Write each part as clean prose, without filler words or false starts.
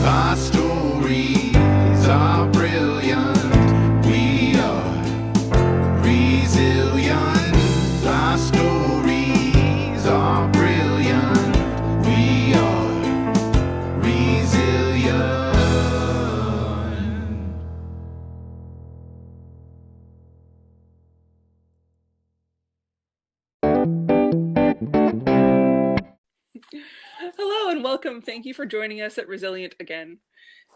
Our stories are brilliant. We are resilient. Our stories are brilliant. We are resilient. Hello and welcome. Thank you for joining us at Resilient again.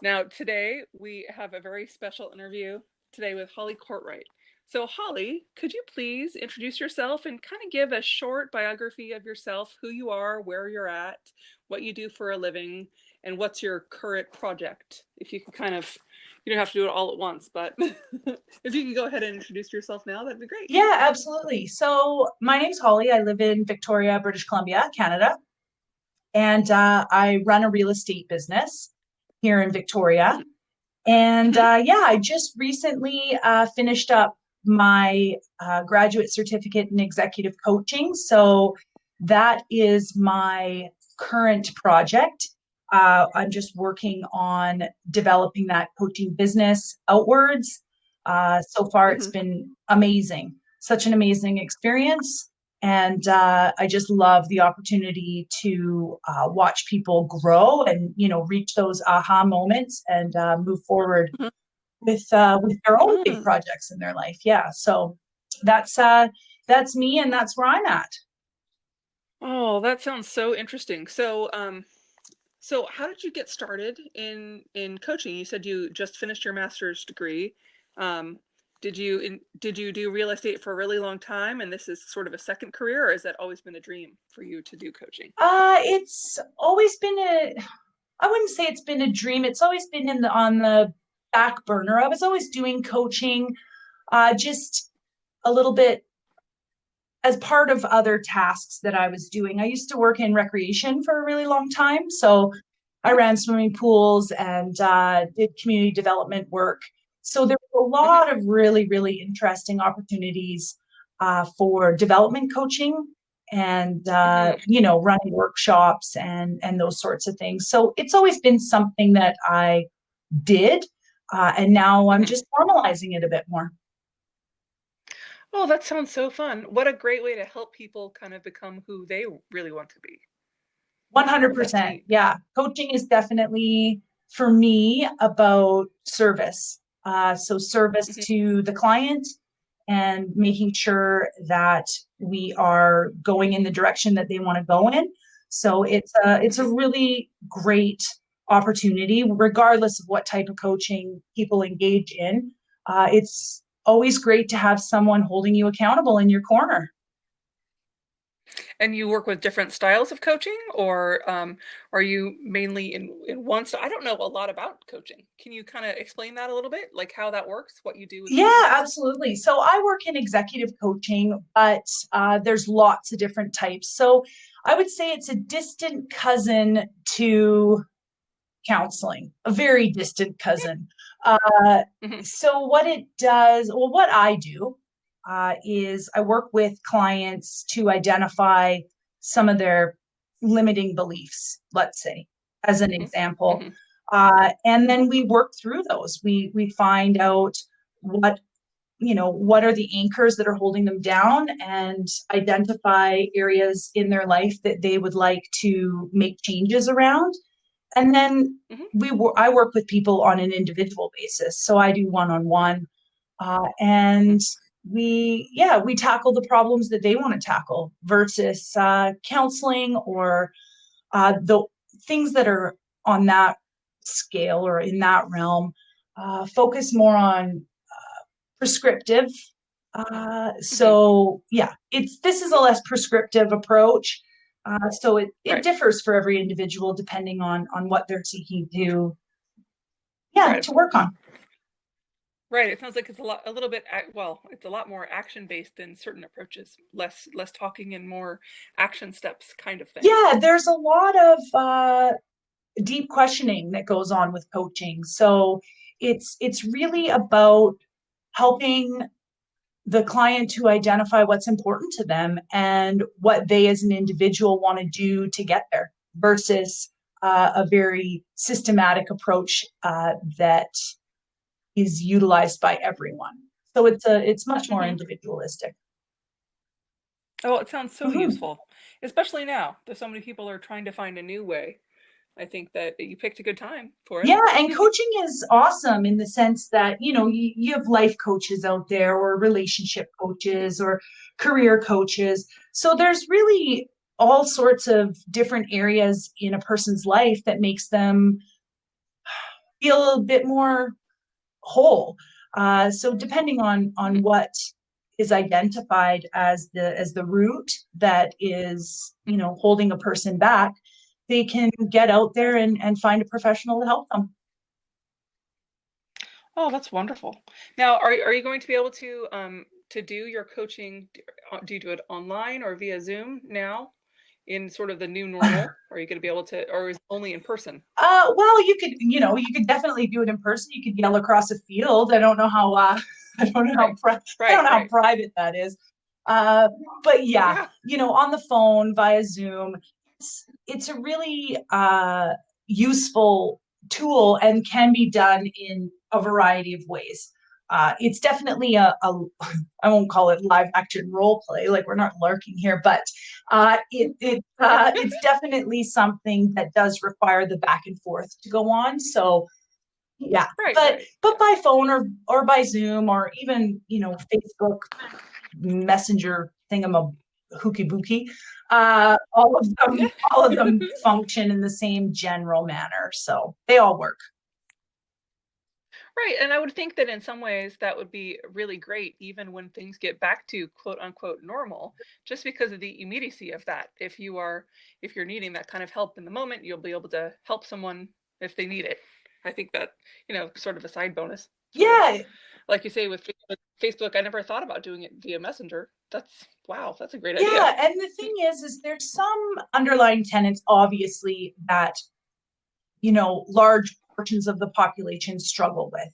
Now, today we have a very special interview today with Holly Courtright. So, Holly, could you please introduce yourself and kind of give a short biography of yourself, who you are, where you're at, what you do for a living, and what's your current project? If you could kind of, you don't have to do it all at once, but if you could go ahead and introduce yourself now, that'd be great. Yeah, absolutely. So my name's Holly. I live in Victoria, British Columbia, Canada, and I run a real estate business here in Victoria. And yeah, I just recently finished up my graduate certificate in executive coaching. So that is my current project. I'm just working on developing that coaching business outwards. So far, it's been amazing, such an amazing experience. And I just love the opportunity to watch people grow and, you know, reach those aha moments and move forward with their own big projects in their life. Yeah. So that's me, and that's where I'm at. Oh, that sounds so interesting. So how did you get started in coaching? You said you just finished your master's degree. Um, did you do real estate for a really long time, and this is sort of a second career, or has that always been a dream for you to do coaching? It's always been I wouldn't say it's been a dream. It's always been on the back burner. I was always doing coaching, just a little bit as part of other tasks that I was doing. I used to work in recreation for a really long time. So I ran swimming pools and did community development work. So there were a Hmm. lot of really, really interesting opportunities for development coaching and Hmm. you know, running workshops and those sorts of things. So it's always been something that I did, and now I'm Hmm. just formalizing it a bit more. Oh, that sounds so fun. What a great way to help people kind of become who they really want to be. That's 100%. neat. Yeah. Coaching is definitely for me about service. So service Hmm. to the client and making sure that we are going in the direction that they want to go in. So it's a Hmm. really great opportunity, regardless of what type of coaching people engage in. It's always great to have someone holding you accountable in your corner. And you work with different styles of coaching, or are you mainly in one style? I don't know a lot about coaching. Can you kind of explain that a little bit, like how that works, what you do with Yeah, clients? absolutely. So I work in executive coaching, but there's lots of different types. So I would say it's a distant cousin to counseling, a very distant cousin. Uh, Hmm. so what it does, well, what I do is I work with clients to identify some of their limiting beliefs, let's say, as an Hmm. example. Hmm. And then we work through those. We find out what, you know, what are the anchors that are holding them down, and identify areas in their life that they would like to make changes around. And then Hmm. I work with people on an individual basis, so I do one-on-one, and we tackle the problems that they want to tackle versus counseling or the things that are on that scale or in that realm focus more on prescriptive. Hmm. So yeah, it's this is a less prescriptive approach. So it Right. differs for every individual depending on what they're seeking to, yeah, Right, of to work course. on. Right. It sounds like it's a little bit, well, it's a lot more action based than certain approaches. Less talking and more action steps kind of thing. Yeah, there's a lot of deep questioning that goes on with coaching. So it's really about helping the client to identify what's important to them and what they as an individual want to do to get there versus a very systematic approach that is utilized by everyone. So it's much more individualistic. Oh, it sounds so Mhm. useful, especially now. There's so many people are trying to find a new way. I think that you picked a good time for it. Yeah, and coaching is awesome in the sense that, you have life coaches out there or relationship coaches or career coaches. So there's really all sorts of different areas in a person's life that makes them feel a bit more whole. So depending on Mhm. what is identified as the root that is, holding a person back, they can get out there and find a professional to help them. Oh, that's wonderful. Now, are you going to be able to do your coaching? Do you do it online or via Zoom now in sort of the new normal? Are you going to be able to, or is it only in person? Well, you could definitely do it in person. You could yell across a field. I don't know how, I don't know Right, I don't right, know how right. private that is. Uh, but yeah, Yeah, on the phone via Zoom, it's a really useful tool and can be done in a variety of ways. It's definitely I won't call it live action role play, like we're not larking here, but it's definitely something that does require the back and forth to go on. So yeah, right, but right. but Yeah. by phone or by Zoom or even Facebook Messenger hooky booky, all of them function in the same general manner. So they all work. Right, and I would think that in some ways that would be really great even when things get back to quote unquote normal, just because of the immediacy of that. If you're needing that kind of help in the moment, you'll be able to help someone if they need it. I think that, sort of a side bonus, sort of. Yeah, Like you say with Facebook, I never thought about doing it via Messenger. That's wow, that's a great idea. yeah. And the thing is there's some underlying tenets, obviously, that large portions of the population struggle with.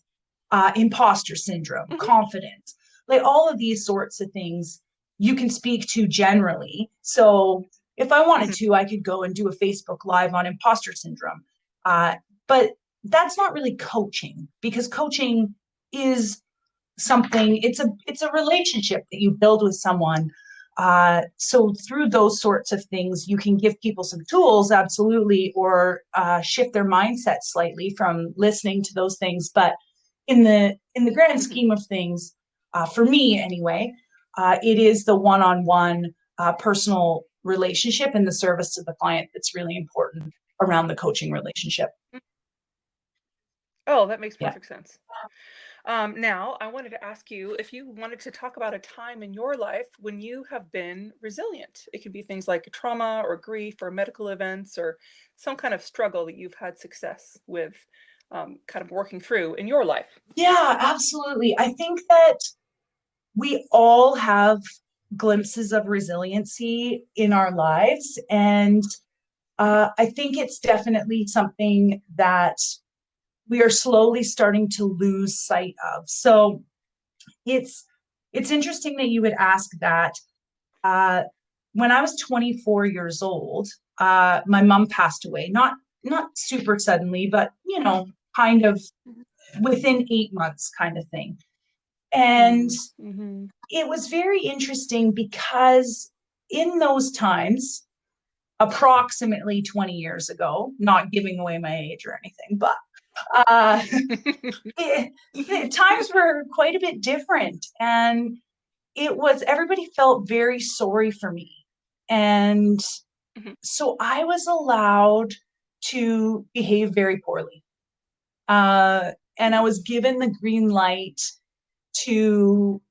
Imposter syndrome, Hmm. confidence, like all of these sorts of things you can speak to generally. So if I wanted Hmm. to, I could go and do a Facebook Live on imposter syndrome. But that's not really coaching, because coaching is something, it's a relationship that you build with someone. So through those sorts of things, you can give people some tools, absolutely, or shift their mindset slightly from listening to those things. But in the grand Hmm. scheme of things, for me anyway, it is the one-on-one personal relationship and the service to the client that's really important around the coaching relationship. Oh, that makes Yeah. perfect sense. Now, I wanted to ask you if you wanted to talk about a time in your life when you have been resilient. It could be things like trauma or grief or medical events or some kind of struggle that you've had success with, kind of working through in your life. Yeah, absolutely. I think that we all have glimpses of resiliency in our lives. And I think it's definitely something that we are slowly starting to lose sight of. So it's it's interesting that you would ask that. Uh, when I was 24 years old, my mom passed away. Not super suddenly, but kind of within 8 months, kind of thing. And Mm-hmm. it was very interesting because in those times, approximately 20 years ago, not giving away my age or anything, but uh, times were quite a bit different. And everybody felt very sorry for me. And so I was allowed to behave very poorly. Uh, and I was given the green light to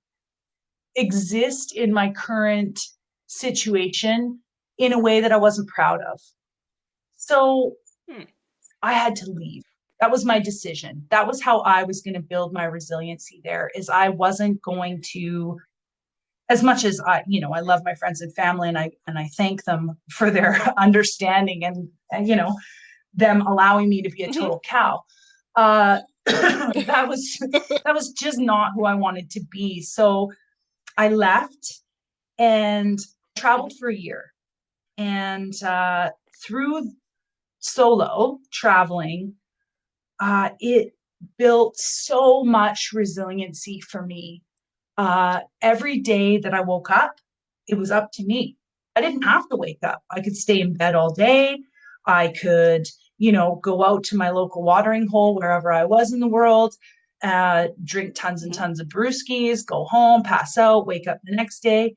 exist in my current situation in a way that I wasn't proud of. So I had to leave. That was my decision. That was how I was going to build my resiliency there, is I wasn't going to, as much as I love my friends and family, and I thank them for their understanding and them allowing me to be a Hmm. total cow. Uh, that was just not who I wanted to be. So I left and traveled for a year. And through solo traveling, it built so much resiliency for me. Every day that I woke up, it was up to me. I didn't have to wake up. I could stay in bed all day. I could, go out to my local watering hole wherever I was in the world, drink tons and tons of brewskis, go home, pass out, wake up the next day.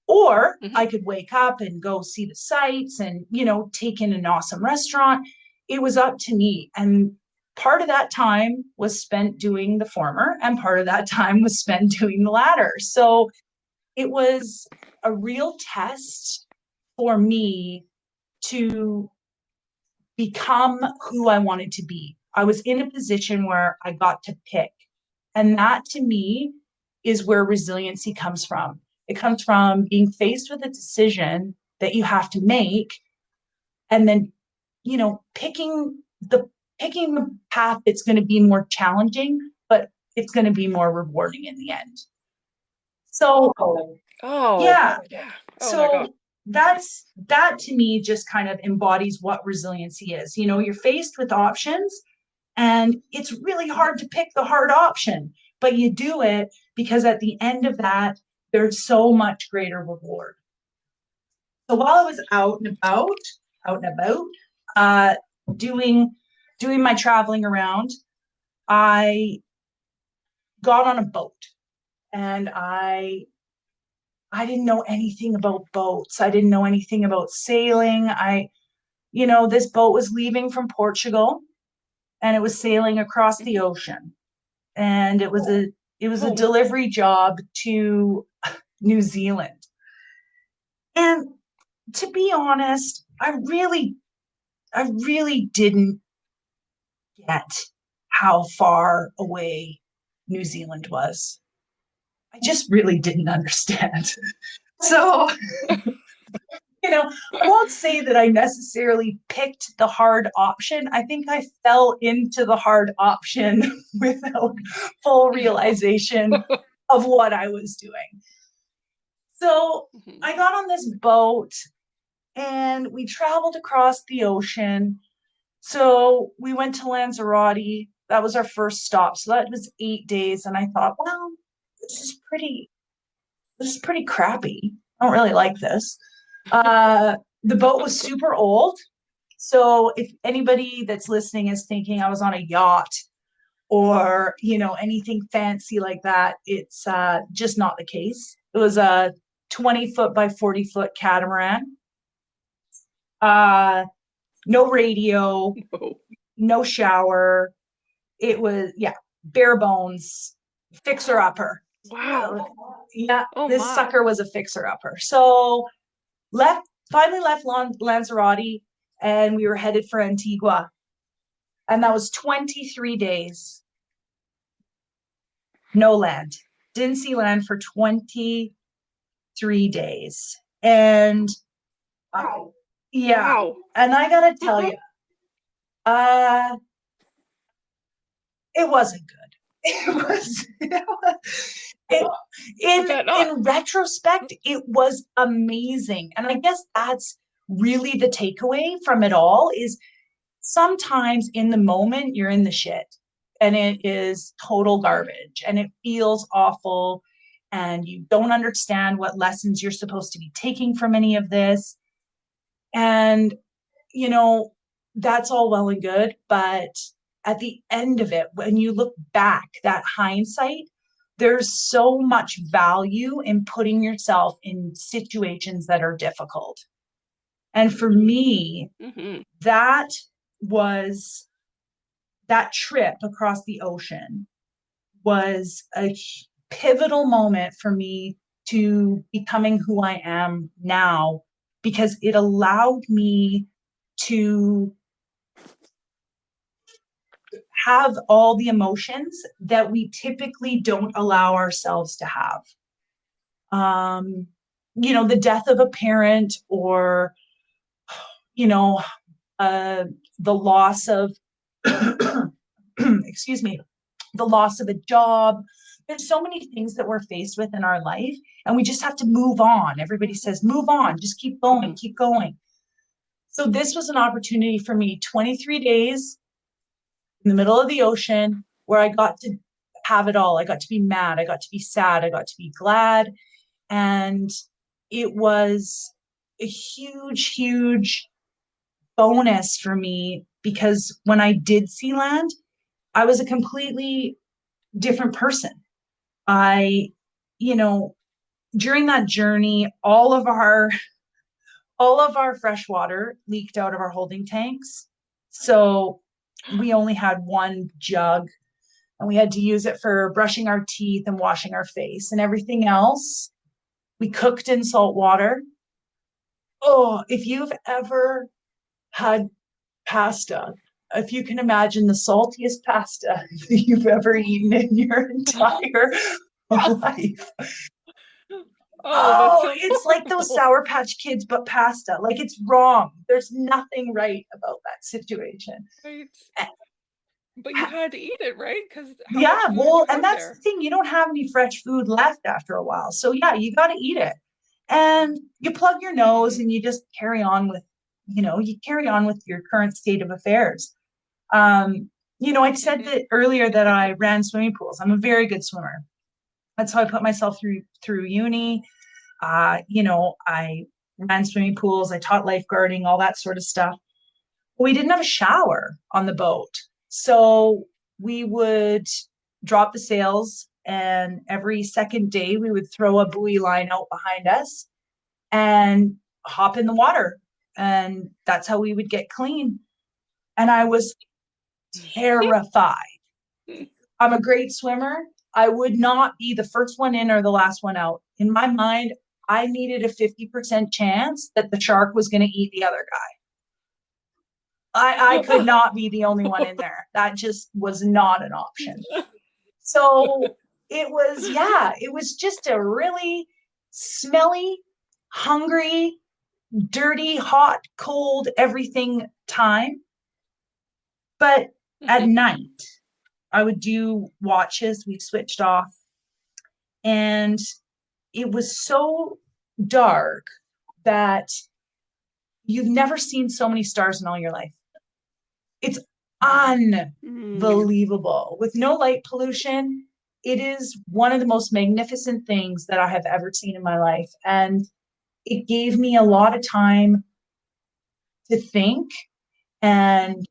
Or I could wake up and go see the sights and, take in an awesome restaurant. It was up to me. And part of that time was spent doing the former, and part of that time was spent doing the latter. So it was a real test for me to become who I wanted to be. I was in a position where I got to pick. And that to me is where resiliency comes from. It comes from being faced with a decision that you have to make, and then, picking the path that's going to be more challenging, but it's going to be more rewarding in the end. So, yeah. Yeah. So that to me just kind of embodies what resiliency is. You're faced with options, and it's really hard to pick the hard option, but you do it because at the end of that, there's so much greater reward. So while I was out and about, doing my traveling around, I got on a boat, and I didn't know anything about boats. I didn't know anything about sailing. This boat was leaving from Portugal, and it was sailing across the ocean. And it was a delivery job to New Zealand. And to be honest, I really didn't get how far away New Zealand was. I just really didn't understand. So, I won't say that I necessarily picked the hard option. I think I fell into the hard option without full realization of what I was doing. So I got on this boat, and we traveled across the ocean. So we went to Lanzarote. That was our first stop. So that was 8 days. And I thought, well, this is pretty crappy. I don't really like this. The boat was super old. So if anybody that's listening is thinking I was on a yacht or, anything fancy like that, it's just not the case. It was a 20-foot by 40-foot catamaran. No radio, no shower. It was, bare bones, fixer upper. Wow. Yeah, this sucker was a fixer upper. So finally left Lanzarote, and we were headed for Antigua. And that was 23 days. No land. Didn't see land for 23 days. And yeah. Wow. And I gotta tell you, it wasn't good. In retrospect, it was amazing. And I guess that's really the takeaway from it all is sometimes in the moment you're in the shit and it is total garbage and it feels awful and you don't understand what lessons you're supposed to be taking from any of this. And, that's all well and good, but at the end of it, when you look back, that hindsight, there's so much value in putting yourself in situations that are difficult. And for me, that trip across the ocean was a pivotal moment for me to becoming who I am now, because it allowed me to have all the emotions that we typically don't allow ourselves to have. The death of a parent, or, the loss of, excuse me, the loss of a job. There's so many things that we're faced with in our life, and we just have to move on. Everybody says, move on, just keep going, keep going. So this was an opportunity for me, 23 days in the middle of the ocean, where I got to have it all. I got to be mad, I got to be sad, I got to be glad. And it was a huge, huge bonus for me because when I did see land, I was a completely different person. I, you know, during that journey, all of our fresh water leaked out of our holding tanks. So we only had one jug and we had to use it for brushing our teeth and washing our face, and everything else we cooked in salt water. Oh, if you've ever had pasta, if you can imagine the saltiest pasta you've ever eaten in your entire life. Oh, that Oh, sounds it's like those horrible. Sour Patch Kids, but pasta. Like it's wrong. There's nothing right about that situation. Right. But you had to eat it, right? Because how Yeah, much food did well, you and have that's the there? thing. You don't have any fresh food left after a while. So yeah, you got to eat it. And you plug your nose Hmm. and you just carry on with, you carry on with your current state of affairs. I said Hmm. that earlier that I ran swimming pools. I'm a very good swimmer. That's how I put myself through uni. I ran swimming pools, I taught lifeguarding, all that sort of stuff. We didn't have a shower on the boat. So we would drop the sails, and every second day we would throw a buoy line out behind us and hop in the water. And that's how we would get clean. And I was terrified. I'm a great swimmer. I would not be the first one in or the last one out. In my mind, I needed a 50% chance that the shark was going to eat the other guy. I could not be the only one in there. That just was not an option. So it was just a really smelly, hungry, dirty, hot, cold, everything time. But at Hmm. night, I would do watches. We switched off, and it was so dark that you've never seen so many stars in all your life. It's Mm. unbelievable. With no light pollution, it is one of the most magnificent things that I have ever seen in my life. And it gave me a lot of time to think and,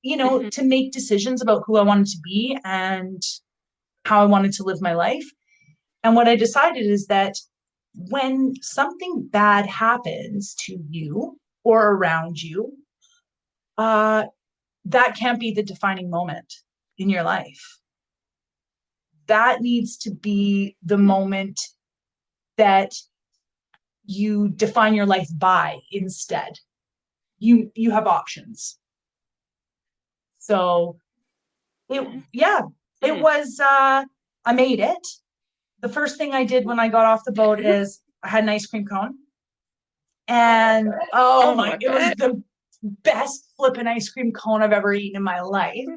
Hmm. to make decisions about who I wanted to be and how I wanted to live my life. And what I decided is that when something bad happens to you or around you, uh, that can't be the defining moment in your life. That needs to be the moment that you define your life by instead. You have options. So it yeah, it Mm. was I made it. The first thing I did when I got off the boat is I had an ice cream cone. And oh Oh, my, I it was bet. the best flipping ice cream cone I've ever eaten in my life.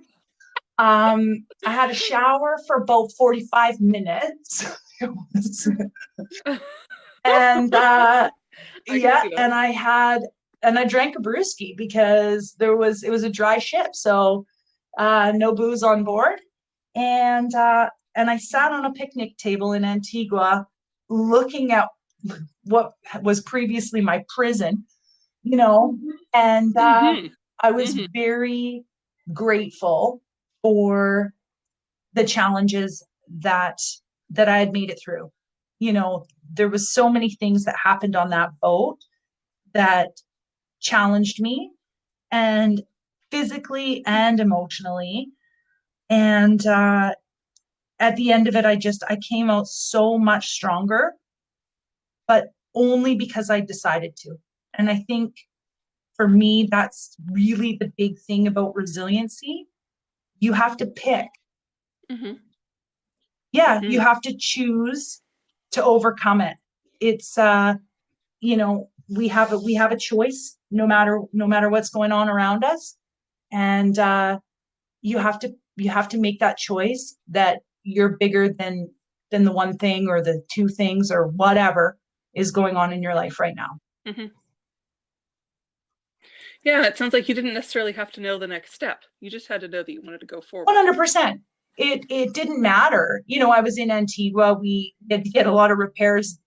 I had a shower for about 45 minutes. And I can yeah, see that. and I drank a brewski because it was a dry ship, so no booze on board. And I sat on a picnic table in Antigua looking at what was previously my prison, you know, and Hmm. I was Hmm. very grateful for the challenges that I had made it through. There was so many things that happened on that boat that challenged me, and physically and emotionally. And at the end of it, I came out so much stronger, but only because I decided to. And I think for me, that's really the big thing about resiliency. You have to pick. Hmm. Yeah, you Hmm. have to choose to overcome it. It's we have a choice no matter what's going on around us. And you have to make that choice that you're bigger than the one thing or the two things or whatever is going on in your life right now. Hmm. Yeah, it sounds like you didn't necessarily have to know the next step. You just had to know that you wanted to go forward. 100%. It didn't matter. I was in Antigua. We had to get a lot of repairs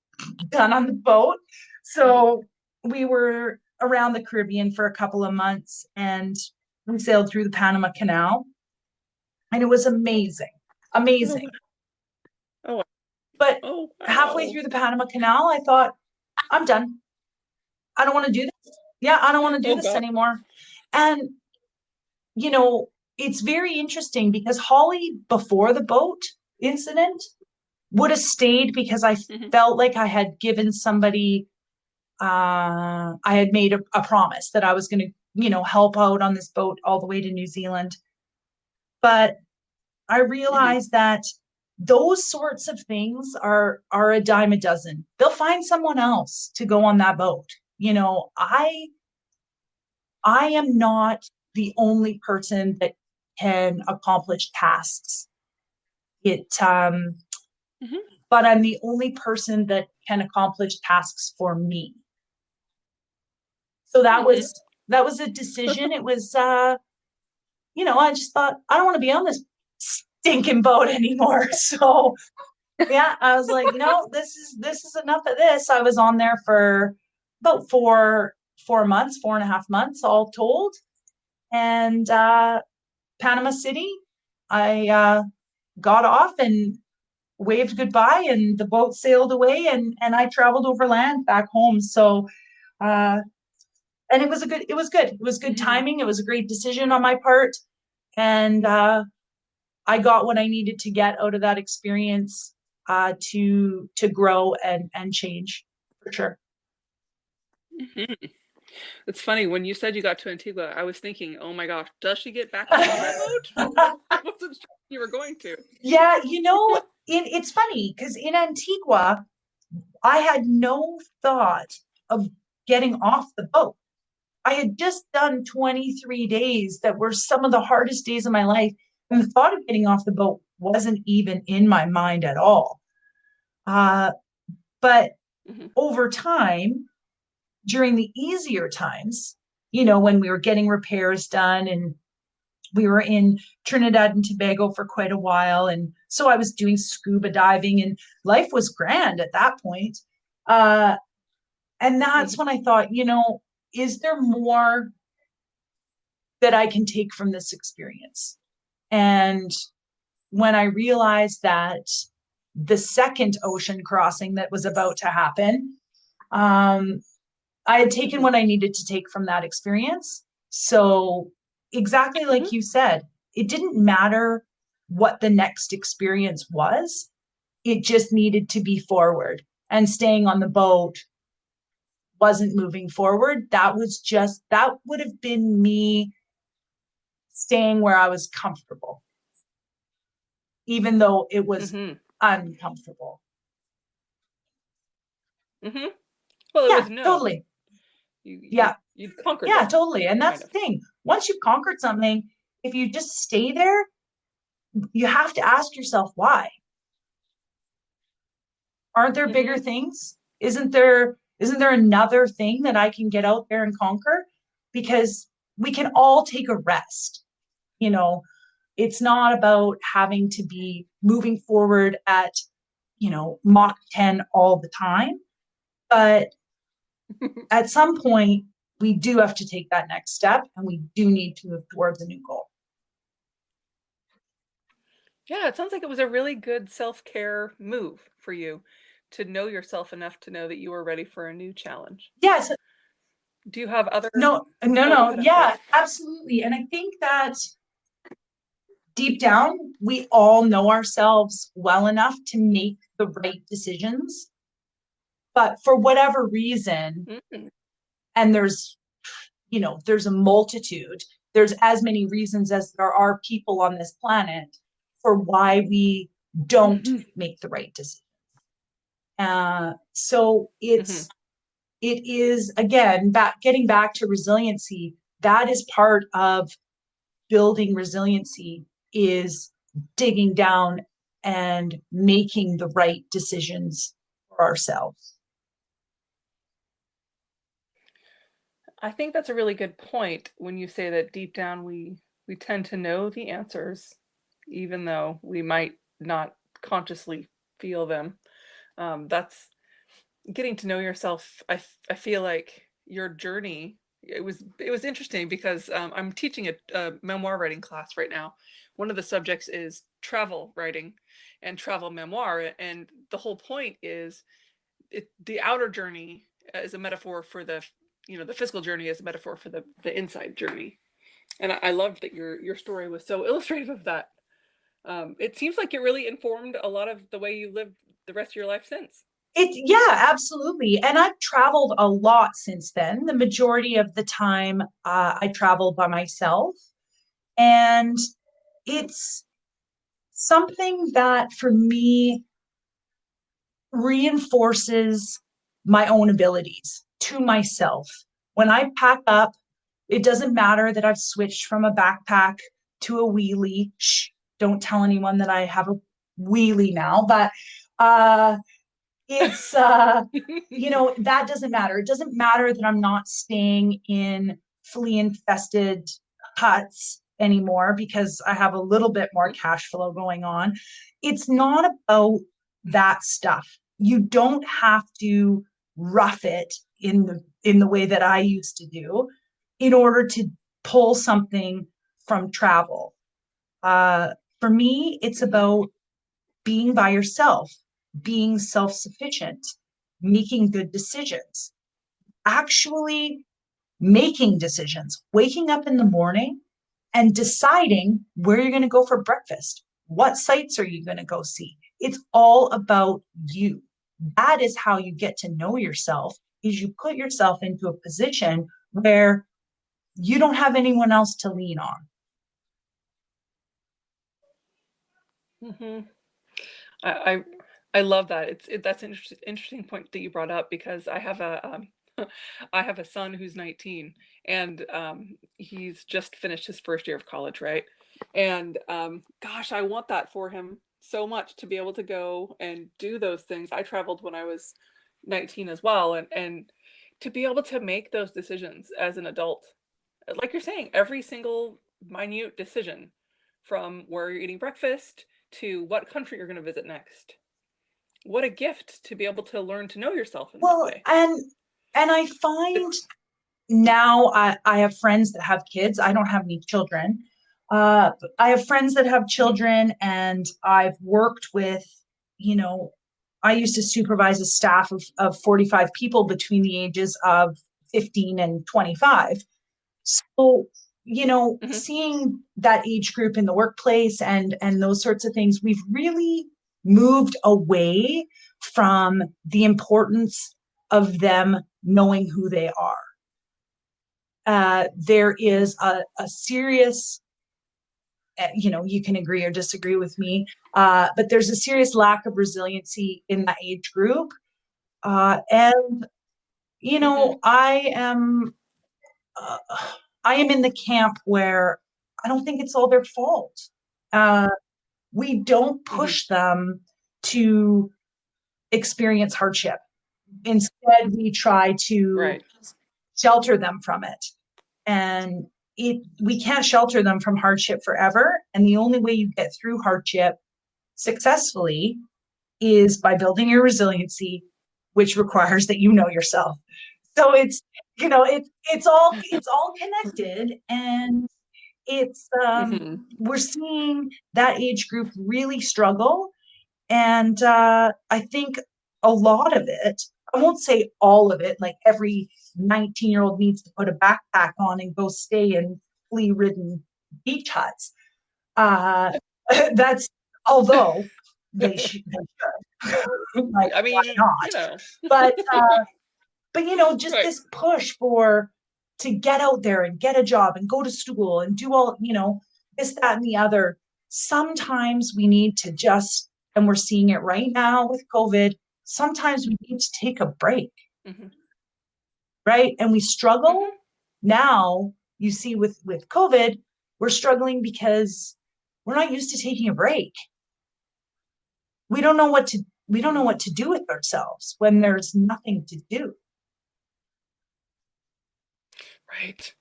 done on the boat. So we were around the Caribbean for a couple of months, and we sailed through the Panama Canal, and it was amazing. Amazing. Oh, But oh, halfway wow. through the Panama Canal, I thought, I'm done. I don't want to do this. Yeah, I don't want to do Oh, this God. anymore. And, it's very interesting because Holly, before the boat incident, would have stayed because I Mhm. felt like I had given somebody, I had made a promise that I was going to, help out on this boat all the way to New Zealand. But I Mhm. realized that those sorts of things are a dime a dozen. They'll find someone else to go on that boat. I am not the only person that can accomplish tasks. It Mhm. But I'm the only person that can accomplish tasks for me. So that Mhm. was a decision. It was I just thought I don't want to be on this stinking boat anymore. So yeah, I was like, no, this is enough of this. I was on there for about 4 months, 4.5 months all told. And Panama City, I got off and waved goodbye, and the boat sailed away, and I traveled overland back home. So uh and it was good Mhm. timing. It was a great decision on my part. And I got what I needed to get out of that experience, to grow and change, for sure. Mhm. It's funny when you said you got to Antigua, I was thinking, oh my gosh, does she get back on that boat? I wasn't sure you were going to. Yeah, it's funny because in Antigua, I had no thought of getting off the boat. I had just done 23 days that were some of the hardest days of my life. And the thought of getting off the boat wasn't even in my mind at all. Uh, but Mhm. over time, during the easier times, when we were getting repairs done, and we were in Trinidad and Tobago for quite a while. And so I was doing scuba diving, and life was grand at that point. Uh, and that's Mhm. when I thought, is there more that I can take from this experience? And when I realized that the second ocean crossing that was about to happen, um, I had taken Mhm. what I needed to take from that experience. So, exactly Mhm. like you said, it didn't matter what the next experience was, it just needed to be forward. And staying on the boat wasn't moving forward. That would have been me staying where I was comfortable, even though it was Mhm. uncomfortable. Mhm. Well, it Yeah, was known. totally. You you Yeah, you conquered yeah, it, totally. And kind that's the of. thing. Once you've conquered something, if you just stay there, you have to ask yourself why. Aren't there bigger Mhm. things? Isn't there another thing that I can get out there and conquer? Because we can all take a rest. You know, it's not about having to be moving forward at, Mach 10 all the time. But at some point, we do have to take that next step, and we do need to move towards a new goal. Yeah, it sounds like it was a really good self-care move for you to know yourself enough to know that you were ready for a new challenge. Yes, Do you have other no, no, Oh, go no. ahead, I'm sorry. Yeah, absolutely. And I think that deep down, we all know ourselves well enough to make the right decisions. But for whatever reason, Mhm. and there's a multitude, there's as many reasons as there are people on this planet for why we don't Mhm. make the right decision. So Mhm. it is, again, getting back to resiliency. That is part of building resiliency, is digging down and making the right decisions for ourselves. I think that's a really good point when you say that deep down we tend to know the answers, even though we might not consciously feel them. That's getting to know yourself. I feel like your journey. It was interesting because I'm teaching a memoir writing class right now. One of the subjects is travel writing and travel memoir, and the whole point is the outer journey is a metaphor for the physical journey is a metaphor for the inside journey. And I loved that your story was so illustrative of that. It seems like it really informed a lot of the way you lived the rest of your life since. Yeah, absolutely. And I've traveled a lot since then. The majority of the time, I travel by myself. And it's something that for me reinforces my own abilities to myself. When I pack up, it doesn't matter that I've switched from a backpack to a wheelie. Shh, don't tell anyone that I have a wheelie now, but uh, it's that doesn't matter. It doesn't matter that I'm not staying in flea infested huts anymore because I have a little bit more cash flow going on. It's not about that stuff. You don't have to rough it in the way that I used to do in order to pull something from travel. uh for me, it's Mhm. about being by yourself, being self sufficient, making good decisions, actually making decisions, waking up in the morning and deciding where you're going to go for breakfast. What sites are you going to go see? It's all about you. That is how you get to know yourself, is you put yourself into a position where you don't have anyone else to lean on. Mhm. I I I love that. That's an interesting point that you brought up because I have a I have a son who's 19 and he's just finished his first year of college, right? And gosh, I want that for him so much to be able to go and do those things. I traveled when I was 19 as well, and to be able to make those decisions as an adult. Like you're saying, every single minute decision from where you're eating breakfast to what country you're going to visit next. What a gift to be able to learn to know yourself in that Well, way. and I find now I have friends that have kids. I don't have any children. I have friends that have Mhm, children, and I've worked with, you know, I used to supervise a staff of 45 people between the ages of 15 and 25. So, mhm, seeing that age group in the workplace and those sorts of things, we've really moved away from the importance of them knowing who they are. There mhm, is a serious, you can agree or disagree with me, but there's a serious lack of resiliency in that age group. And, mhm, uh, I am in the camp where I don't think it's all their fault. Uh, we don't mhm. push them to experience hardship. Instead, we try to Right. shelter them from it. And we can't shelter them from hardship forever. And the only way you get through hardship successfully is by building your resiliency, which requires that you know yourself. So it's all connected, and it's Mhm, we're seeing that age group really struggle. And I think a lot of it, I won't say all of it, like every 19-year-old needs to put a backpack on and go stay in flea ridden beach huts. Uh, that's, although they should. Like, I why mean, not? But just right. this push for to get out there and get a job and go to school and do all, this, that, and the other. Sometimes we need to just, and we're seeing it right now with COVID, sometimes we need to take a break, Mhm, right? And we struggle mhm, now. You see, with COVID, we're struggling because we're not used to taking a break. We don't know mhm. what to do with ourselves when there's nothing to do. Right.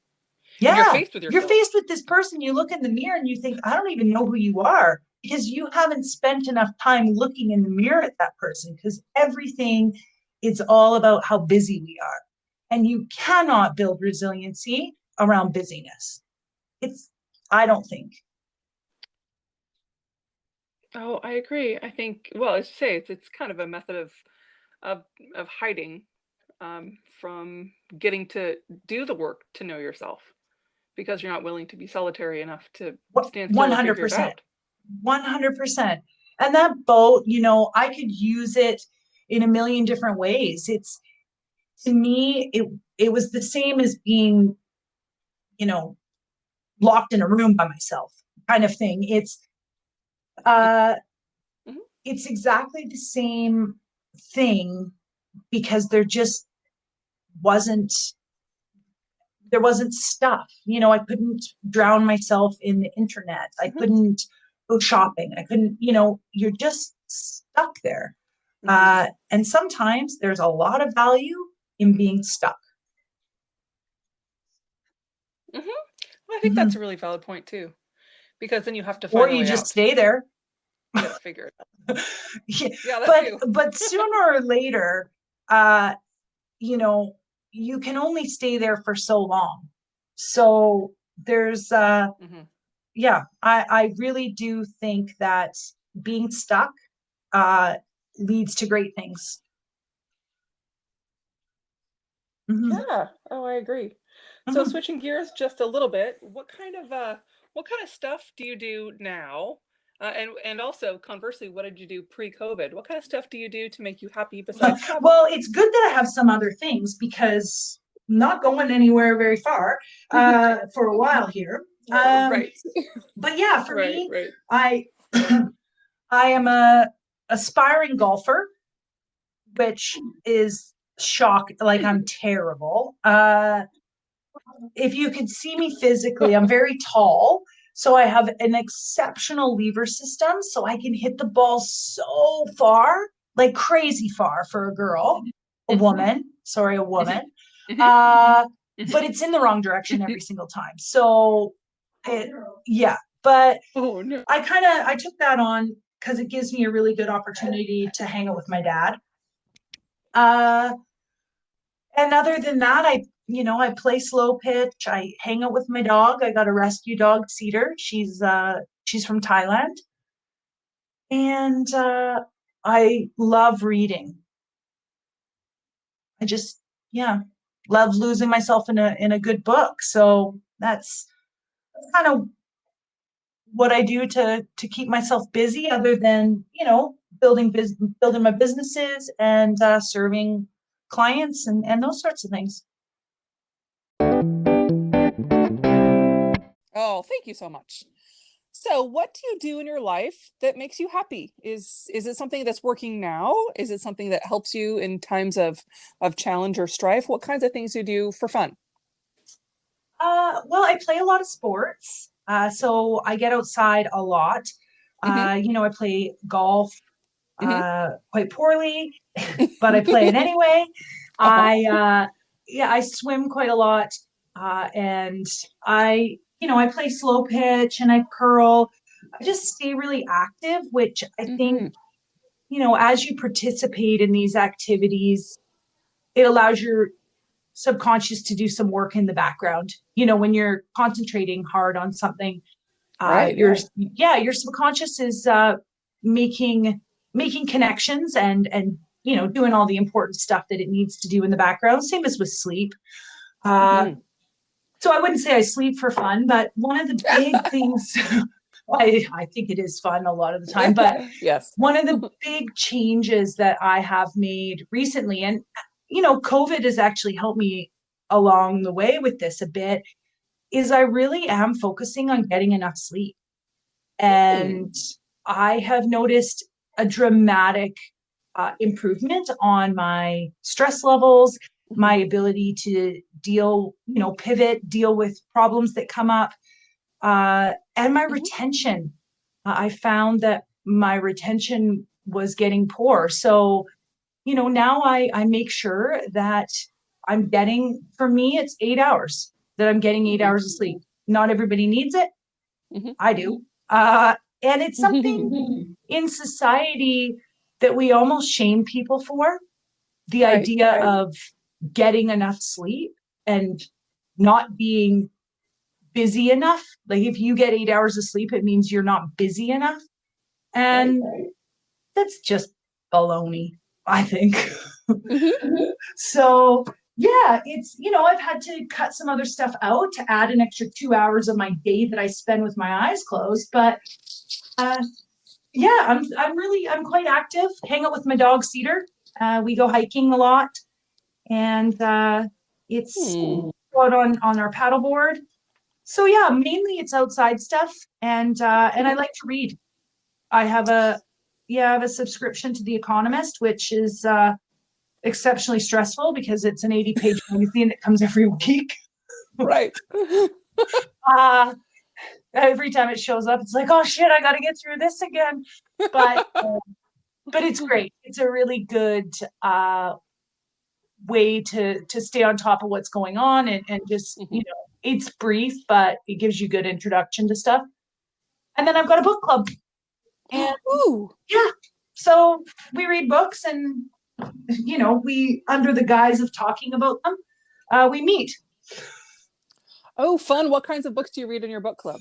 And you're Yeah, faced with you're yourself. faced with this person, you look in the mirror and you think, I don't even know who you are because you haven't spent enough time looking in the mirror at that person because everything is all about how busy we are. And you cannot build resiliency around busyness. It's, I don't think. Oh, I agree. I think, well, as you say, it's kind of a method of of hiding from getting to do the work to know yourself because you're not willing to be solitary enough to stand still and figure it 100%. out. 100%. And that boat, I could use it in a million different ways. It's to me, it was the same as being, you know, locked in a room by myself kind of thing. Uh Mhm. it's exactly the same thing because wasn't wasn't stuff. I couldn't drown myself in the internet. I Mhm. couldn't go shopping. I couldn't, you're just stuck there. Mhm. And sometimes there's a lot of value in being stuck. Mhm. Well, I think that's a Mhm. really valid point too, because then you have to Or find a you way just out. stay there. You got to figure it out. Yeah, Yeah, that but too. sooner or later, uh, you know, you can only stay there for so long. So there's Hmm. yeah, I really do think that being stuck uh leads to great things. Hmm. Yeah. Oh, I agree. So Hmm. switching gears just a little bit, what kind of stuff do you do now? And also conversely, what did you do pre-COVID? What kind of stuff do you do to make you happy besides travel? Well, it's good that I have some other things because I'm not going anywhere very far for a while here. Right. But yeah, for Right, me, right. I I am a aspiring golfer, which is shock. Like Hmm. I'm terrible. If you could see me physically, I'm very tall. So I have an exceptional lever system. So I can hit the ball so far, like crazy far for a girl, a Hmm. woman, sorry, a Hmm. woman. Hmm. Uh, Hmm. but it's in the wrong direction every single time. So it, yeah, but Oh no. I took that on because it gives me a really good opportunity to hang out with my dad. Uh, and other than that, I play slow pitch. I hang out with my dog. I got a rescue dog, Cedar. She's from Thailand. And I love reading. I just, yeah, love losing myself in a good book. So that's kind of what I do to keep myself busy, other than building my businesses and serving clients and those sorts of things. Oh, thank you so much. So, what do you do in your life that makes you happy? Is it something that's working now? Is it something that helps you in times of challenge or strife? What kinds of things do you do for fun? Well, I play a lot of sports, so I get outside a lot. Hmm. I play golf Hmm. quite poorly, but I play it anyway. Uh-huh. Yeah, I swim quite a lot, and I play slow pitch and I curl. I just stay really active, which I think, Hmm. as you participate in these activities, it allows your subconscious to do some work in the background. When you're concentrating hard on something, Right, your yeah. your subconscious is making making connections and doing all the important stuff that it needs to do in the background. Same as with sleep. Uh, Hmm. so I wouldn't say I sleep for fun, but one of the big things I think it is fun a lot of the time, but Yes. one of the big changes that I have made recently, and COVID has actually helped me along the way with this a bit, is I really am focusing on getting enough sleep. Hmm. And I have noticed a dramatic improvement on my stress levels, my Hmm. ability to pivot, deal with problems that come up, and my Hmm. retention. I found that my retention was getting poor. So, now I make sure that I'm getting, for me, it's 8 hours. that I'm getting 8 hours of sleep. Not everybody needs it. I do. And it's something in society that we almost shame people for, the idea of getting enough sleep and not being busy enough. Like if you get 8 hours of sleep, it means you're not busy enough. And that's just baloney, I think. So yeah, it's, I've had to cut some other stuff out to add an extra 2 hours of my day that I spend with my eyes closed. But yeah, I'm quite active. Hang out with my dog Cedar. We go hiking a lot, and it's out on our paddleboard. So yeah, mainly it's outside stuff, and I like to read. I have a subscription to The Economist, which is exceptionally stressful because it's an 80-page magazine that comes every week. Right. Every time it shows up, it's like, oh shit, I got to get through this again. But it's great. It's a really good way to stay on top of what's going on, and just it's brief, but it gives you good introduction to stuff. And then I've got a book club, and yeah, so we read books, and we, under the guise of talking about them, we meet. Oh, fun. What kinds of books do you read in your book club?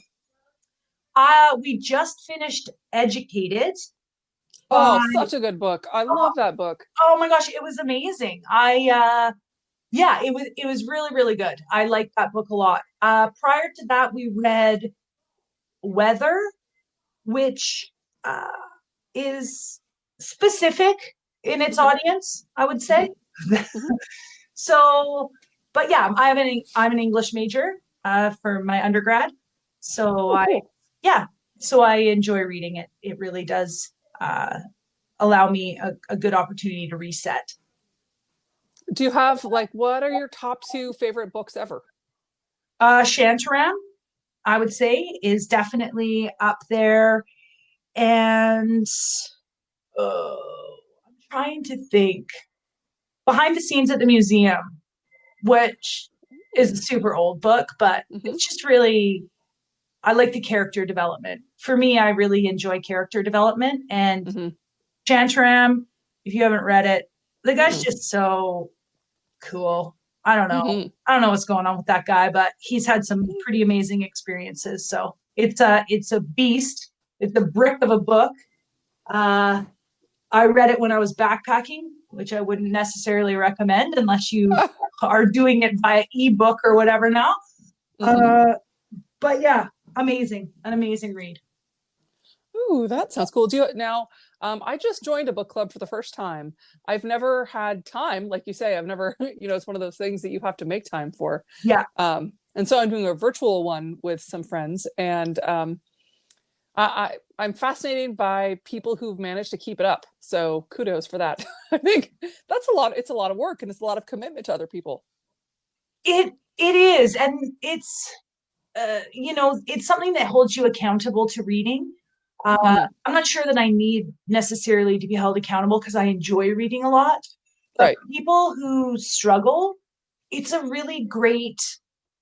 We just finished Educated. Oh, such a good book. I love that book. Oh my gosh, it was amazing. It was really, really good. I liked that book a lot. Prior to that, we read Weather, which is specific in its audience, I would say. So, but yeah, I'm an English major for my undergrad. So so I enjoy reading it. It really does allow me a good opportunity to reset. Do you have, what are your top 2 favorite books ever? Shantaram, I would say, is definitely up there. And I'm trying to think. Behind the Scenes at the Museum, which is a super old book, but it's just really, I like the character development. For me, I really enjoy character development. And Shantaram, if you haven't read it, the guy's just so cool. I don't know. I don't know what's going on with that guy, but he's had some pretty amazing experiences. So it's a beast. It's a brick of a book. I read it when I was backpacking, which I wouldn't necessarily recommend unless you are doing it via ebook or whatever now. But yeah, an amazing read. Ooh, that sounds cool. I just joined a book club for the first time. I've never had time, like you say, I've never, it's one of those things that you have to make time for. Yeah. And so I'm doing a virtual one with some friends, and I'm fascinated by people who've managed to keep it up. So kudos for that. I think that's it's a lot of work, and it's a lot of commitment to other people. It is. And it's, it's something that holds you accountable to reading. I'm not sure that I need necessarily to be held accountable because I enjoy reading a lot. But for people who struggle, it's a really great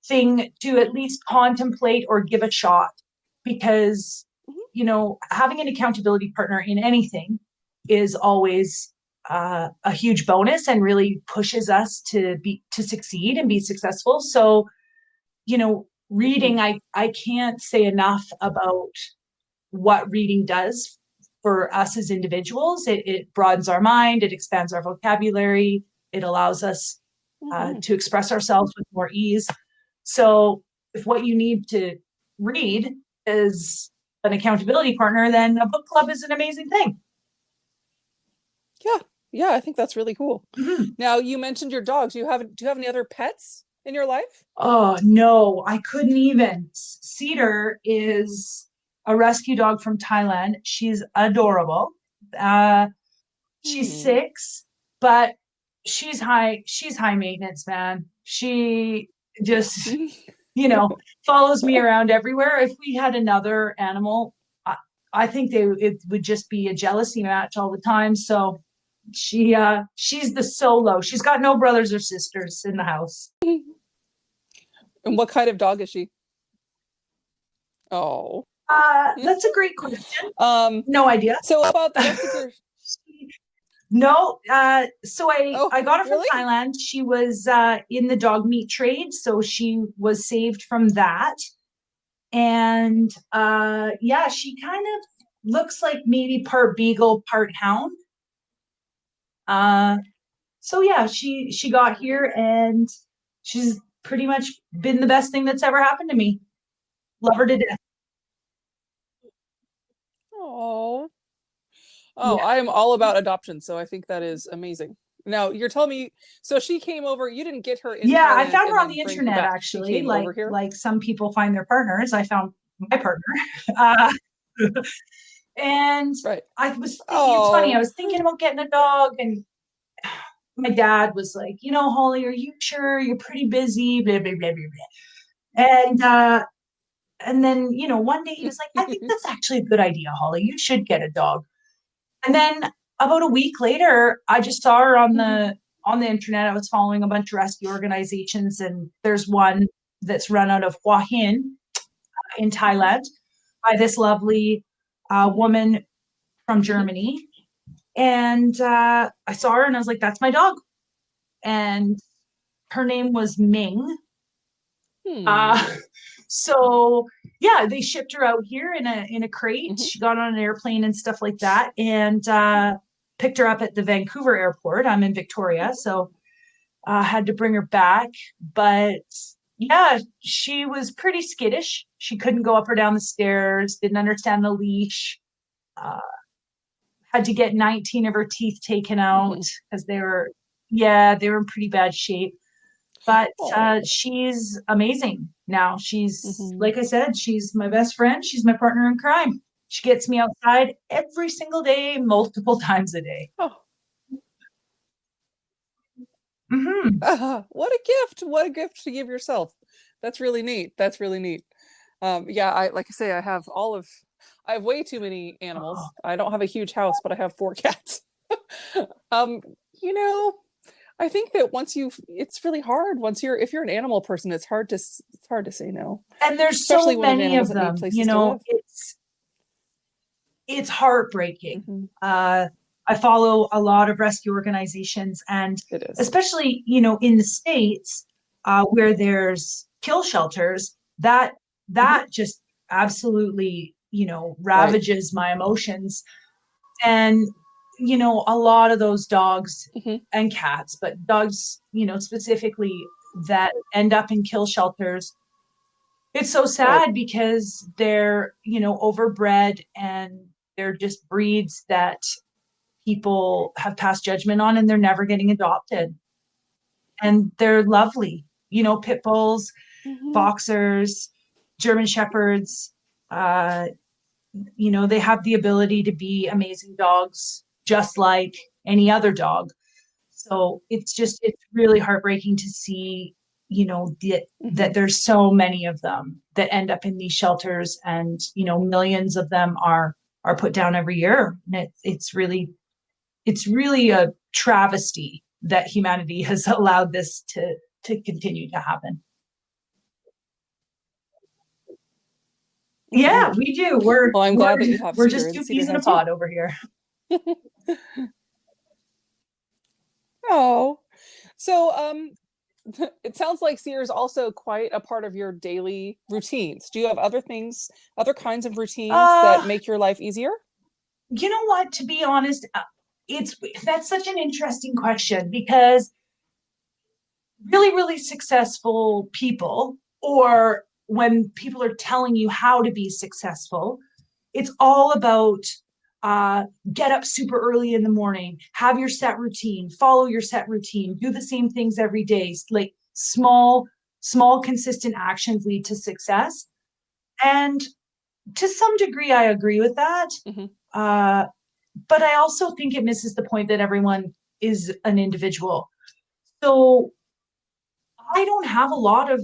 thing to at least contemplate or give a shot, because having an accountability partner in anything is always a huge bonus and really pushes us to succeed and be successful. So, reading, I can't say enough about what reading does for us as individuals. It broadens our mind, it expands our vocabulary, it allows us to express ourselves with more ease. So if what you need to read is an accountability partner, then a book club is an amazing thing. Yeah, I think that's really cool. Now, you mentioned your dogs. Do you have any other pets in your life? Oh no, I couldn't even. Cedar is a rescue dog from Thailand. She's adorable. She's 6, but she's high maintenance, man. She just, follows me around everywhere. If we had another animal, I think it would just be a jealousy match all the time. So she's the solo. She's got no brothers or sisters in the house. And what kind of dog is she? Oh. That's a great question. Um, No idea. so about the rest of your No, so Oh, I got her from really? Thailand. She was in the dog meat trade, so she was saved from that. And yeah, she kind of looks like maybe part beagle, part hound. Uh, so yeah, she got here and she's pretty much been the best thing that's ever happened to me. Love her to death. Oh. Oh, Yeah. I am all about adoption, so I think that is amazing. Now, you're telling me, so she came over, you didn't get her in Yeah, I Thailand found and her on then the bring her internet back. She actually, came over here. like some people find their partners. I found my partner. Uh, and Right. it's funny, I Oh. was thinking about getting a dog, and my dad was like, Holly, are you sure? You're pretty busy, blah, blah, blah, blah, blah. And then, one day he was like, I think that's actually a good idea, Holly. You should get a dog. And then about a week later, I just saw her on the internet. I was following a bunch of rescue organizations, and there's one that's run out of Hua Hin in Thailand by this lovely woman from Germany. And I saw her and I was like, that's my dog. And her name was Ming. Hmm. Uh, so yeah, they shipped her out here in a crate. Mhm. She got on an airplane and stuff like that, and picked her up at the Vancouver airport. I'm in Victoria, so had to bring her back. But yeah, she was pretty skittish. She couldn't go up or down the stairs. Didn't understand the leash. Uh, had to get 19 of her teeth taken out Mhm. because they were in pretty bad shape. But Oh. she's amazing now. She's, Mhm. like I said, she's my best friend. She's my partner in crime. She gets me outside every single day, multiple times a day. Oh. Hmm. What a gift. What a gift to give yourself. That's really neat. That's really neat. Yeah, I like I say, I have way too many Oh, animals. I don't have a huge house, but I have four cats. Um, you know, I think that it's really hard if you're an animal person, it's hard to say no, and there's especially so when an many animal of doesn't need them. places to live. It's heartbreaking. Hmm. I follow a lot of rescue organizations, and It is. especially in the States, where there's kill shelters, Hmm. that just absolutely Right. ravages my emotions. And a lot of those dogs Hmm. and cats, but dogs specifically, that end up in kill shelters, it's so Right. sad because they're overbred, and they're just breeds that people have passed judgment on, and they're never getting adopted. And they're lovely, pit bulls, Hmm. boxers, German shepherds. Uh, they have the ability to be amazing dogs, just like any other dog. So it's really heartbreaking to see, that Hmm. there's so many of them that end up in these shelters, and millions of them are put down every year. And it's really a travesty that humanity has allowed this to continue to happen. Hmm. Yeah, we do. We're Well, I'm we're glad that you have we're Cedar just and two Cedar peas in a has you. pod over here. Oh, so it sounds like Cedar is also quite a part of your daily routines. Do you have other kinds of routines Uh, that make your life easier? you know what? To be honest, it's that's such an interesting question, because really, really successful people, or when people are telling you how to be successful, it's all about uh, get up super early in the morning, have your set routine, follow your set routine, do the same things every day. Like small, consistent actions lead to success. And to some degree, I agree with that. Hmm. Uh, but I also think it misses the point that everyone is an individual. So I don't have a lot of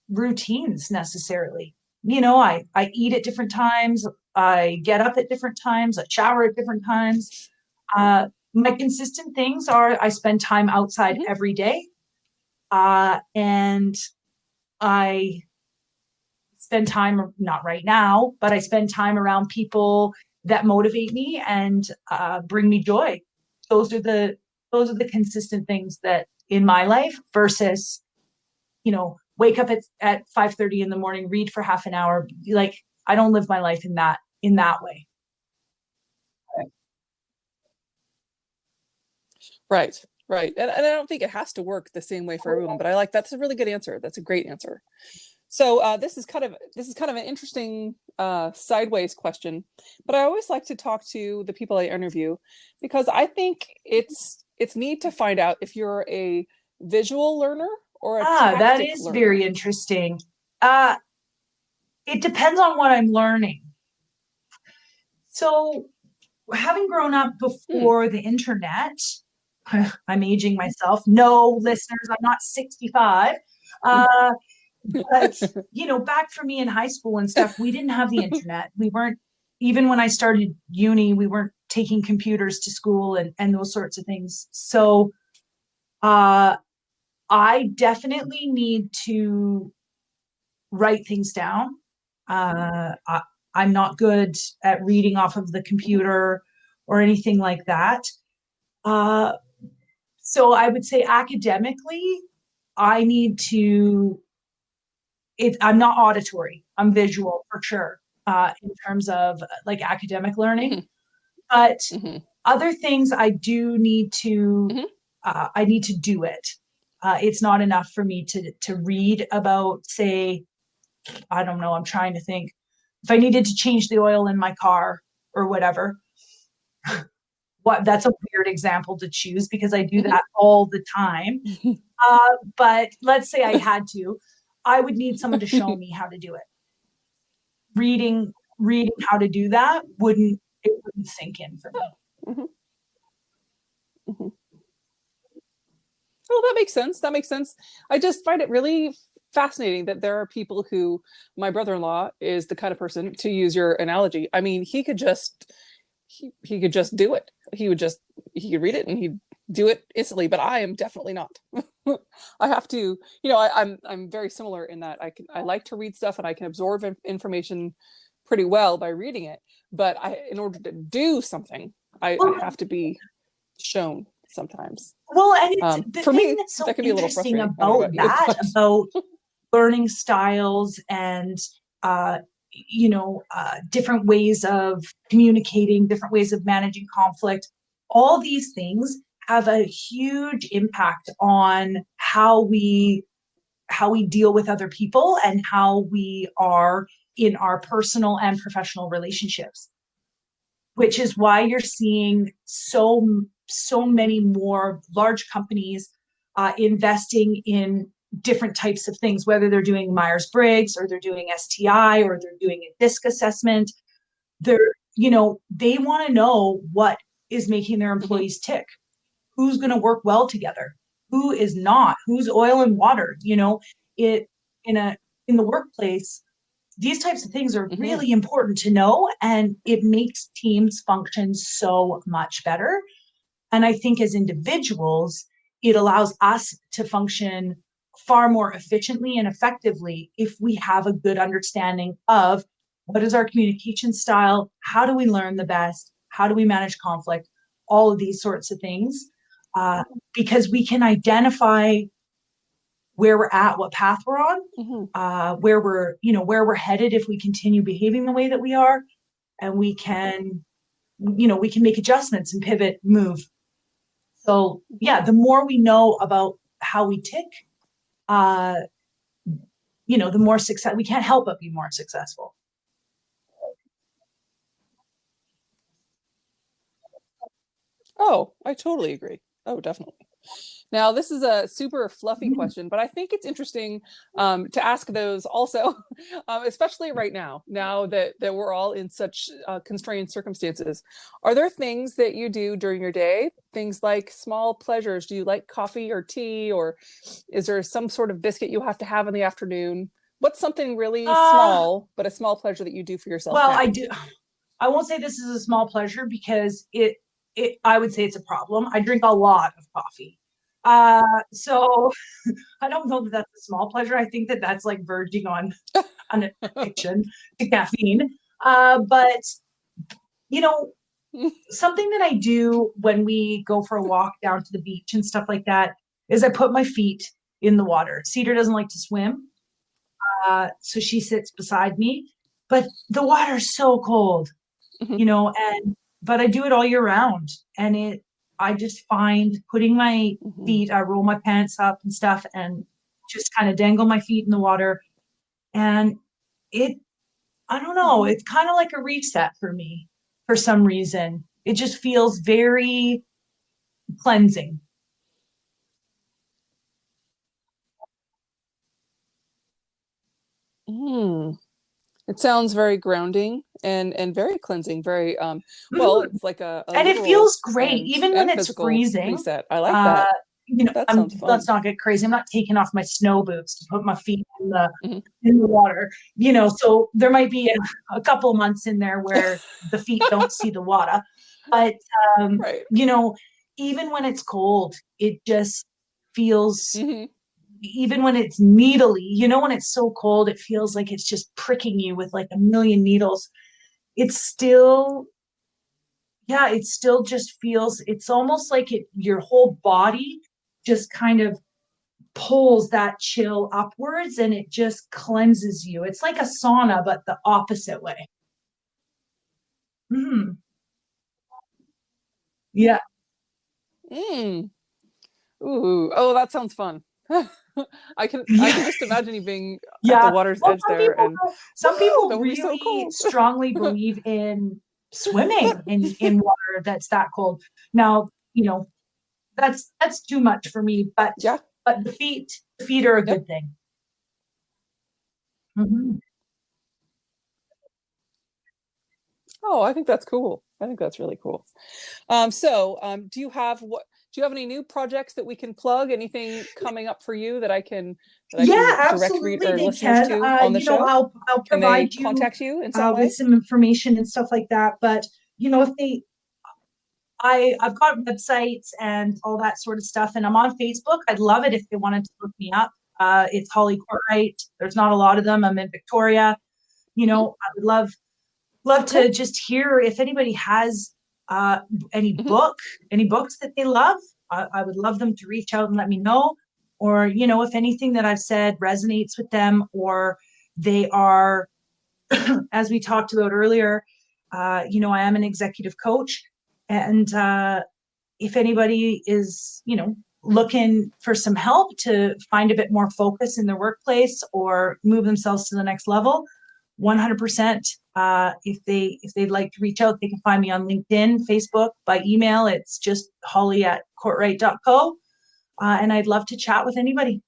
routines necessarily. I eat at different times, I get up at different times, I shower at different times. My consistent things are I spend time outside Hmm. every day, and I spend time, not right now, but I spend time around people that motivate me and bring me joy. Those are the consistent things that in my life versus, wake up at 5:30 in the morning, read for half an hour. Like, I don't live my life in that way. Right, right. And I don't think it has to work the same way for everyone, but that's a really good answer. That's a great answer. So this is kind of an interesting sideways question, but I always like to talk to the people I interview because I think it's neat to find out if you're a visual learner or a That tactic is learner. very interesting. Uh, it depends on what I'm learning. So, having grown up Hmm. before the internet, I'm aging myself. No, listeners, I'm not 65. Uh, but back for me in high school and stuff, we didn't have the internet. We weren't, even when I started uni, we weren't taking computers to school and those sorts of things. So uh, I definitely need to write things down. I'm not good at reading off of the computer or anything like that. Uh, so I would say academically, I need to I'm not auditory. I'm visual for sure, in terms of like academic learning. Hmm. But Hmm. other things I do need to, Hmm. I need to do it. It's not enough for me to read about, say, I don't know. I'm trying to think. If I needed to change the oil in my car or whatever, what that's a weird example to choose because I do Hmm. that all the time. But let's say I had to, I would need someone to show me how to do it. Reading how to do that wouldn't sink in for me. Hmm. Hmm. Oh, that makes sense. That makes sense. I just find it really fascinating that there are people who, my brother-in-law is the kind of person, to use your analogy. I mean, he could just do it. He could read it and he'd do it instantly, but I am definitely not. I have to, I'm very similar in that I like to read stuff and I can absorb information pretty well by reading it, but in order to do something, I Well, have to be shown sometimes. and it's the For thing me, that's so that can be a little interesting frustrating. I don't know about about you, that, but about learning styles and uh, different ways of communicating, different ways of managing conflict. All these things have a huge impact on how we deal with other people and how we are in our personal and professional relationships, which is why you're seeing so many more large companies investing in different types of things, whether they're doing Myers-Briggs or they're doing STI or they're doing a DISC assessment. They want to know what is making their Mhm. employees tick, who's going to work well together, who is not, who's oil and water. It in a in the workplace, these types of things are Mhm. really important to know, and it makes teams function so much better. And I think as individuals, it allows us to function far more efficiently and effectively if we have a good understanding of what is our communication style, how do we learn the best, how do we manage conflict, all of these sorts of things. uh, because we can identify where we're at, what path we're on, Mhm. where we're headed if we continue behaving the way that we are, and we can make adjustments and pivot, move. So Mhm. yeah, the more we know about how we tick, uh, the more success we can't help but be more successful. Oh, I totally agree. Oh, definitely. Now, this is a super fluffy question, but I think it's interesting to ask those also, especially right now that we're all in such constrained circumstances. Are there things that you do during your day? Things like small pleasures? Do you like coffee or tea, or is there some sort of biscuit you have to have in the afternoon? What's something really Uh, small, but a small pleasure that you do for yourself well, I now? do. I won't say this is a small pleasure because I would say it's a problem. I drink a lot of coffee. So I don't know that that's a small pleasure. I think that that's like verging on an addiction to caffeine. But you know, something that I do when we go for a walk down to the beach and stuff like that is I put my feet in the water. Cedar doesn't like to swim, so she sits beside me. But the water's so cold, Mhm. and but I do it all year round, and I just find putting my Mhm. feet, I roll my pants up and stuff, and just kind of dangle my feet in the water, and it I don't know, Mhm. it's kind of like a reset for me for some reason. It just feels very cleansing. Mm. It sounds very grounding and very cleansing, very well, Mhm. it's like a And it literal feels great, and even when and it's physical freezing. reset. I like Uh, that. That sounds let's fun. not get crazy. I'm not taking off my snow boots to put my feet Mhm. in the water. So there might be a couple months in there where the feet don't see the water. But Right. even when it's cold, it just feels, Mhm. even when it's needly, when it's so cold, it feels like it's just pricking you with like a million needles. It's still, yeah, it still just feels, it's almost like your whole body just kind of pulls that chill upwards and it just cleanses you. It's like a sauna, but the opposite way. Mhm. Yeah. Mm. Ooh. Oh, that sounds fun. I can Yeah. just imagine you being at the Yeah. water's Well, edge there and some woo, people that would be so really cold. strongly believe in swimming in water that's that cold. Now, that's too much for me, but Yeah. the feet are a Yep. good thing. Mhm. Oh, I think that's cool. I think that's really cool. Do you have any new projects that we can plug? Anything coming up for you that I Yeah, can direct read absolutely or they listeners can. to on the show? I'll Can they provide you contact you in some with way? some information and stuff like that. But if they I've got websites and all that sort of stuff, and I'm on Facebook. I'd love it if they wanted to look me up. It's Holly Courtright. There's not a lot of them. I'm in Victoria. Hmm. I would love Okay. to just hear if anybody has uh, any Hmm. book, any books that they love. I would love them to reach out and let me know. Or if anything that I've said resonates with them, or they are, as we talked about earlier, I am an executive coach, and if anybody is, looking for some help to find a bit more focus in their workplace or move themselves to the next level, 100%. If they'd like to reach out, they can find me on LinkedIn, Facebook, by email. It's just holly@courtright.co. And I'd love to chat with anybody.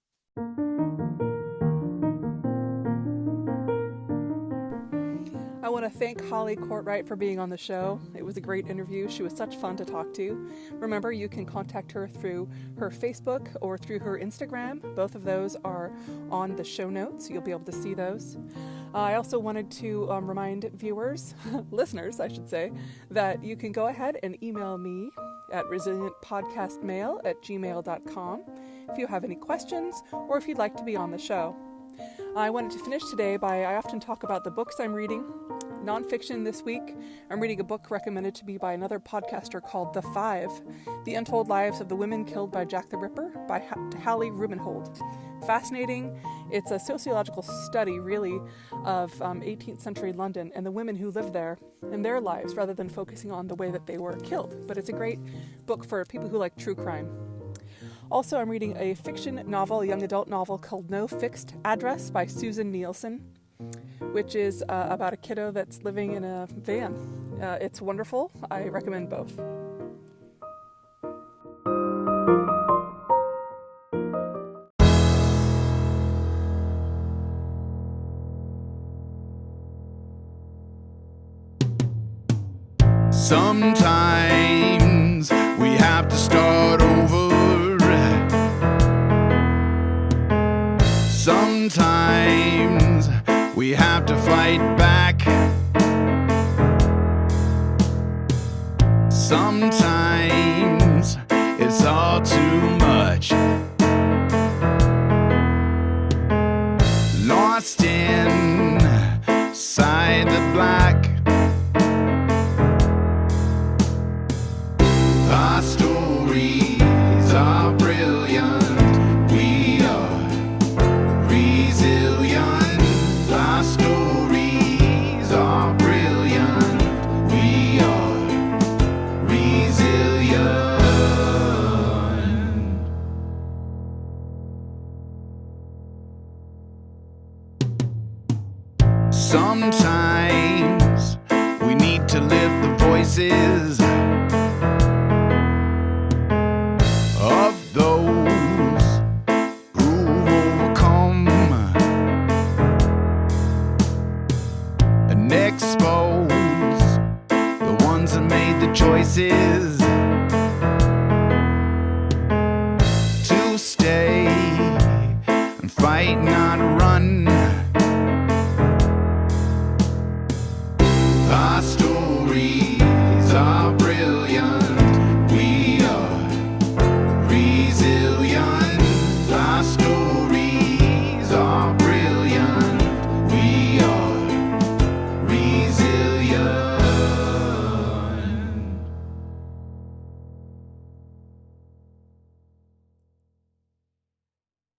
I want to thank Holly Courtright for being on the show. It was a great interview. She was such fun to talk to. Remember, you can contact her through her Facebook or through her Instagram. Both of those are on the show notes. You'll be able to see those. I also wanted to remind viewers, listeners, I should say, that you can go ahead and email me at resilientpodcastmail@gmail.com if you have any questions or if you'd like to be on the show. I wanted to finish today I often talk about the books I'm reading. Nonfiction this week, I'm reading a book recommended to me by another podcaster called The Five, The Untold Lives of the Women Killed by Jack the Ripper by Hallie Rubenhold. Fascinating. It's a sociological study, really, of 18th century London and the women who lived there and their lives rather than focusing on the way that they were killed. But it's a great book for people who like true crime. Also, I'm reading a fiction novel, a young adult novel called No Fixed Address by Susan Nielsen, which is about a kiddo that's living in a van. It's wonderful. I recommend both. Sometimes we have to start over. Sometimes we have to fight back. Sometimes it's all too much. Lost inside the black. Our stories are brilliant. We are resilient. Our stories are brilliant. We are resilient. Sometimes we need to live the voices of those who've overcome and expose the ones that made the choices to stay and fight, not run. Our stories are brilliant. We are resilient.